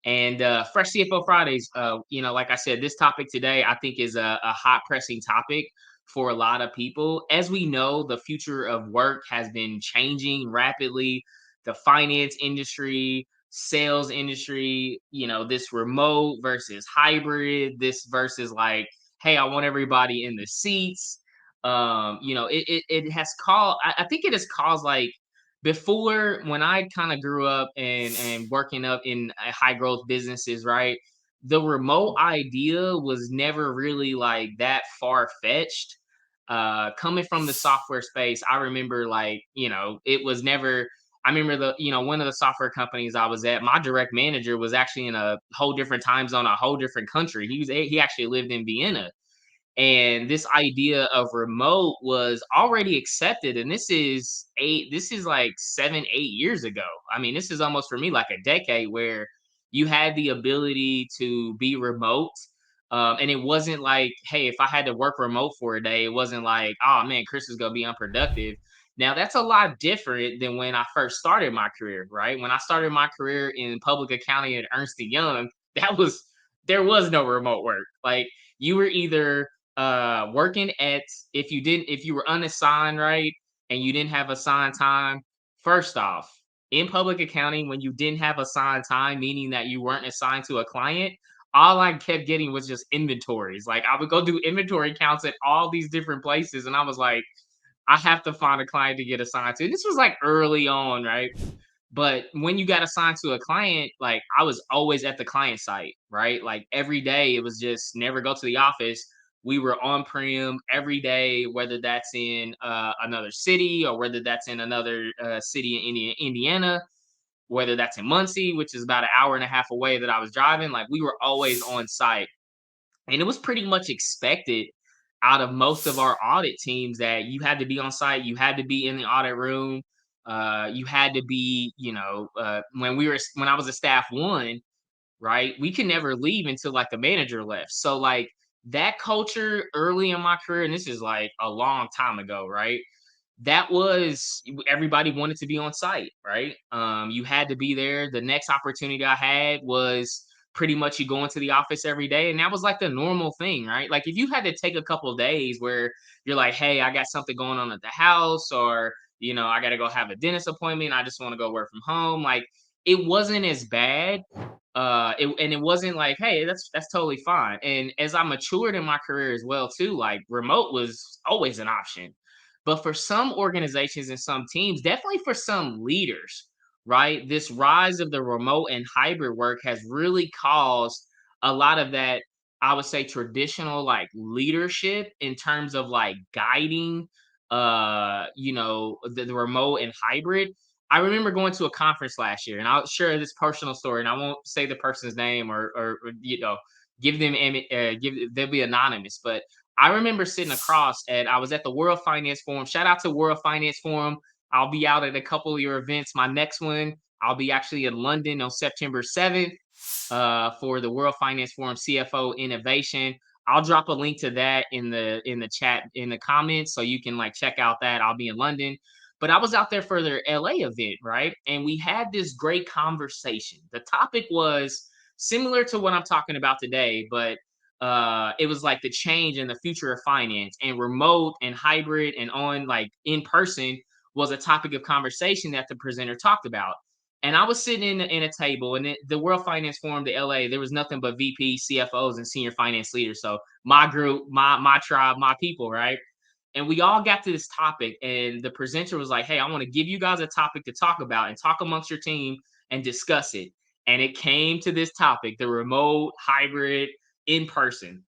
And Fresh CFO Fridays, like I said, this topic today I think is a hot pressing topic for a lot of people. As we know, the future of work has been changing rapidly. The finance industry, sales industry, this remote versus hybrid, this versus like, hey, I want everybody in the seats. It has caused. I think it has caused like before when I kind of grew up and working up in high growth businesses, right? The remote idea was never really like that far fetched. Coming from the software space, I remember like, it was never I remember one of the software companies I was at, my direct manager was actually in a whole different time zone, a whole different country. He actually lived in Vienna, and this idea of remote was already accepted, and this is like 7 8 years ago. I mean, this is almost for me like a decade where you had the ability to be remote. And it wasn't like, hey, if I had to work remote for a day, it wasn't like, oh man, Chris is gonna be unproductive. Now that's a lot different than when I first started my career, right? When I started my career in public accounting at Ernst and Young, that was there was no remote work. Like, you were either working at if you were unassigned, right, and you didn't have assigned time. First off, in public accounting, when you didn't have assigned time, meaning that you weren't assigned to a client, all I kept getting was just inventories. Like, I would go do inventory counts at all these different places, and I was like, I have to find a client to get assigned to. This was like early on, right? But when you got assigned to a client, like, I was always at the client site, right? Like, every day it was just never go to the office. We were on prem every day, whether that's in another city or whether that's in another city in Indiana, whether that's in Muncie, which is about an hour and a half away that I was driving. Like, we were always on site. And it was pretty much expected out of most of our audit teams that you had to be on site, you had to be in the audit room, you had to be, when I was a staff one, right? We could never leave until like the manager left. So like that culture early in my career, and this is like a long time ago, right? That was everybody wanted to be on site, right? You had to be there. The next opportunity I had was pretty much you go into the office every day, and that was like the normal thing, right? Like, if you had to take a couple of days where you're like, hey, I got something going on at the house, or I got to go have a dentist appointment, I just want to go work from home, like, it wasn't as bad. It wasn't like, hey, that's totally fine. And as I matured in my career as well too, like, remote was always an option. But for some organizations and some teams, definitely for some leaders, right? This rise of the remote and hybrid work has really caused a lot of that, I would say, traditional like leadership in terms of like guiding the remote and hybrid. I remember going to a conference last year, and I'll share this personal story, and I won't say the person's name or give them they'll be anonymous. But I remember sitting across, and I was at the World Finance Forum. Shout out to World Finance Forum. I'll be out at a couple of your events. My next one, I'll be actually in London on September 7th for the World Finance Forum CFO Innovation. I'll drop a link to that in the chat in the comments so you can like check out that. I'll be in London. But I was out there for their LA event, right? And we had this great conversation. The topic was similar to what I'm talking about today, but it was like the change in the future of finance, and remote and hybrid and on like in person was a topic of conversation that the presenter talked about. And I was sitting in a table, and the World Finance Forum, the LA, there was nothing but VP, CFOs, and senior finance leaders. So my group, my tribe, my people, right? And we all got to this topic, and the presenter was like, hey, I want to give you guys a topic to talk about and talk amongst your team and discuss it. And it came to this topic, the remote, hybrid, in person.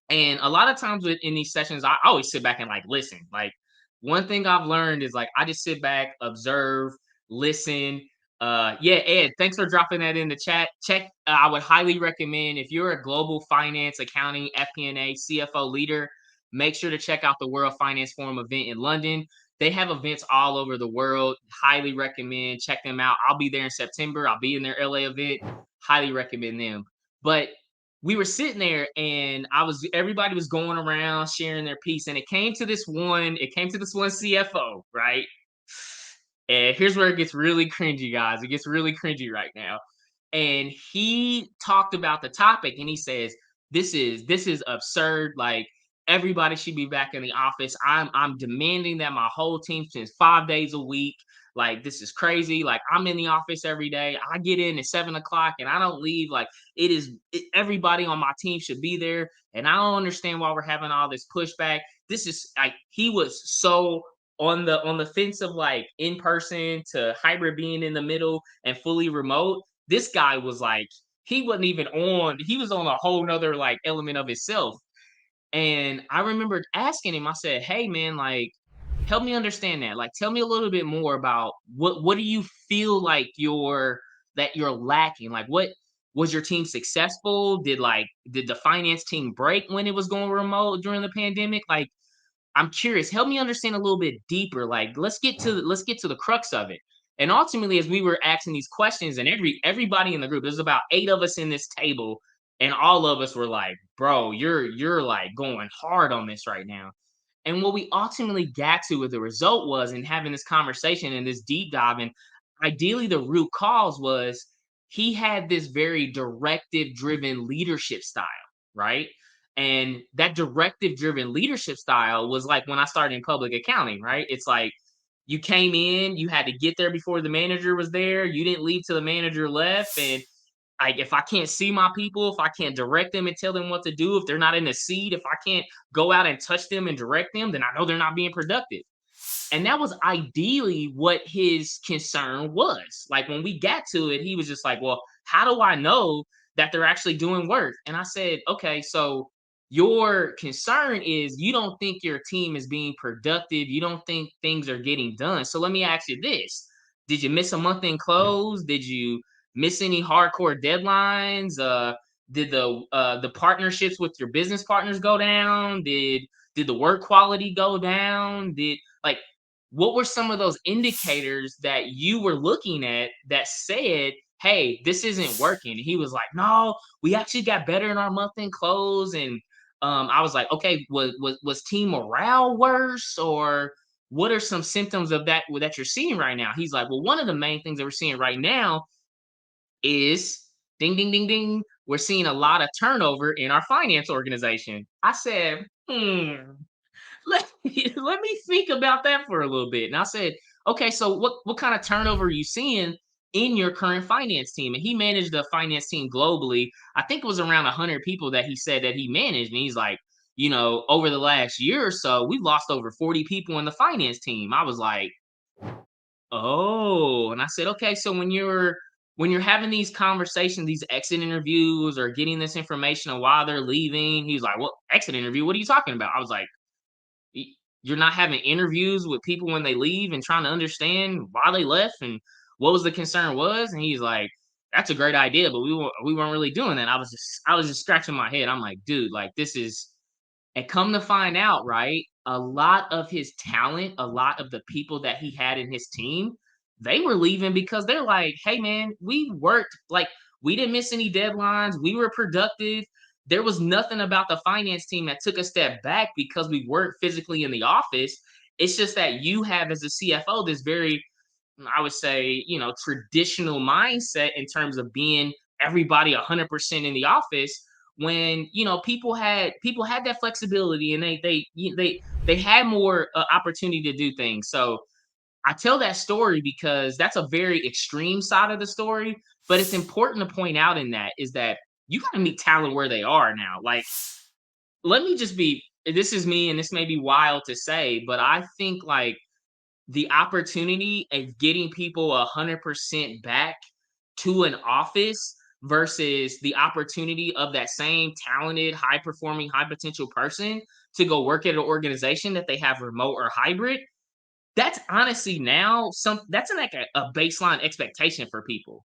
And a lot of times in these sessions, I always sit back and like listen. Like, one thing I've learned is like I just sit back, observe, listen. Yeah, Ed, thanks for dropping that in the chat. Check. I would highly recommend, if you're a global finance, accounting, FP&A, CFO leader, make sure to check out the World Finance Forum event in London. They have events all over the world. Highly recommend, check them out. I'll be there in September. I'll be in their LA event. Highly recommend them. But we were sitting there, and everybody was going around sharing their piece, and it came to this one CFO, right? And here's where it gets really cringy, guys. It gets really cringy right now. and he talked about the topic and he says, this is absurd. Like, everybody should be back in the office. I'm demanding that my whole team spends 5 days a week. Like, this is crazy. Like, I'm in the office every day. I get in at 7 o'clock and I don't leave. Like, everybody on my team should be there. And I don't understand why we're having all this pushback. This is like, he was so on the fence of like in person to hybrid being in the middle and fully remote. This guy was like, he wasn't even on, he was on a whole nother like element of himself. And I remember asking him, I said, "Hey man, like, help me understand that. Like, tell me a little bit more about what do you feel like you're lacking? Like, what was your team successful? Did the finance team break when it was going remote during the pandemic? Like, I'm curious. Help me understand a little bit deeper. Like, let's get to the crux of it." And ultimately, as we were asking these questions, and everybody in the group, there's about 8 of us in this table, and all of us were like, "Bro, you're like going hard on this right now." And what we ultimately got to with the result was in having this conversation and this deep dive, and ideally the root cause was he had this very directive driven leadership style, right? And that directive driven leadership style was like when I started in public accounting, right? It's like you came in, you had to get there before the manager was there. You didn't leave till the manager left. And like, if I can't see my people, if I can't direct them and tell them what to do, if they're not in the seat, if I can't go out and touch them and direct them, then I know they're not being productive. And that was ideally what his concern was. Like, when we got to it, he was just like, "Well, how do I know that they're actually doing work?" And I said, "Okay, so your concern is you don't think your team is being productive. You don't think things are getting done. So let me ask you this. Did you miss a month in close? Did you miss any hardcore deadlines? Did the partnerships with your business partners go down? Did the work quality go down? Did like what were some of those indicators that you were looking at that said, hey, this isn't working?" And he was like, "No, we actually got better in our month end close." And I was like, "Okay, was team morale worse, or what are some symptoms of that you're seeing right now?" He's like, "Well, one of the main things that we're seeing right now is ding, ding, ding, ding. We're seeing a lot of turnover in our finance organization." I said, let me think about that for a little bit. And I said, "Okay, so what kind of turnover are you seeing in your current finance team?" And he managed the finance team globally. I think it was around 100 people that he said that he managed. And he's like, over the last year or so, we've lost over 40 people in the finance team. I was like, "Oh." And I said, "Okay, so when you're having these conversations, these exit interviews, or getting this information on why they're leaving," he's like, "What exit interview? What are you talking about?" I was like, y- "You're not having interviews with people when they leave and trying to understand why they left and what was the concern was?" And he's like, "That's a great idea, but we weren't really doing that." I was just scratching my head. I'm like, "Dude, like, this is," and come to find out, right? A lot of his talent, a lot of the people that he had in his team, they were leaving because they're like, "Hey man, we worked, like, we didn't miss any deadlines. We were productive. There was nothing about the finance team that took a step back because we weren't physically in the office. It's just that you have, as a CFO, this very, I would say, traditional mindset in terms of being everybody 100% in the office, when people had that flexibility, and they had more opportunity to do things." So I tell that story because that's a very extreme side of the story, but it's important to point out in that is that you got to meet talent where they are now. Like, let me just be, this is me, and this may be wild to say, but I think like the opportunity of getting people 100% back to an office versus the opportunity of that same talented, high performing, high potential person to go work at an organization that they have remote or hybrid, that's honestly now that's like a baseline expectation for people.